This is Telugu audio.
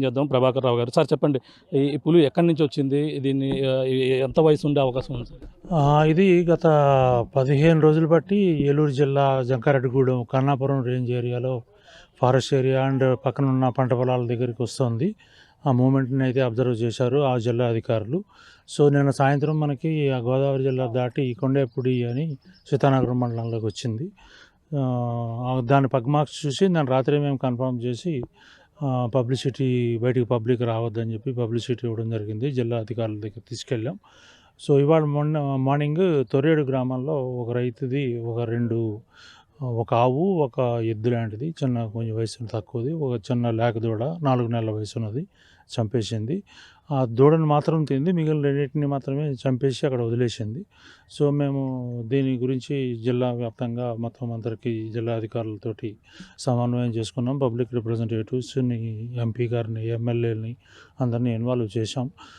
చేద్దాం ప్రభాకర్ రావు గారు. సార్ చెప్పండి. ఈ పులి ఎక్కడి నుంచి వచ్చింది? దీన్ని ఎంత వయసు ఉండే అవకాశం ఉంది సార్? ఇది గత 15 రోజులు బట్టి ఏలూరు జిల్లా జంగారెడ్డిగూడెం, కన్నాపురం రేంజ్ ఏరియాలో ఫారెస్ట్ ఏరియా అండ్ పక్కనున్న పంట పొలాల దగ్గరికి వస్తుంది. ఆ మూమెంట్‌ని అయితే అబ్జర్వ్ చేశారు ఆ జిల్లా అధికారులు. సో, నిన్న సాయంత్రం మనకి ఆ గోదావరి జిల్లా దాటి కొండేపూడి అని సీతానగరం మండలంలోకి వచ్చింది. దాని పగ్ మార్క్స్ చూసి దాన్ని రాత్రే మేము కన్ఫర్మ్ చేసి పబ్లిసిటీ బయటికి పబ్లిక్ రావద్దని చెప్పి పబ్లిసిటీ ఇవ్వడం జరిగింది. జిల్లా అధికారుల దగ్గరికి తీసుకెళ్ళాం. సో, ఇవాళ మార్నింగ్ తొర్రేడు గ్రామంలో ఒక రైతుది ఒక ఆవు, ఒక ఎద్దు లాంటిది కొంచెం వయసు తక్కువది, ఒక చిన్న లేక దూడ 4 నెలల వయసున్నది చంపేసింది. ఆ దూడను మాత్రం తింది. మిగిలిన రెండింటిని మాత్రమే చంపేసి అక్కడ వదిలేసింది. సో, మేము దీని గురించి జిల్లా వ్యాప్తంగా మొత్తం అందరికీ జిల్లా అధికారులతోటి సమన్వయం చేసుకున్నాం. పబ్లిక్ రిప్రజెంటేటివ్స్‌ని, ఎంపీ గారిని, ఎమ్మెల్యేలని అందరినీ ఇన్వాల్వ్ చేశాం.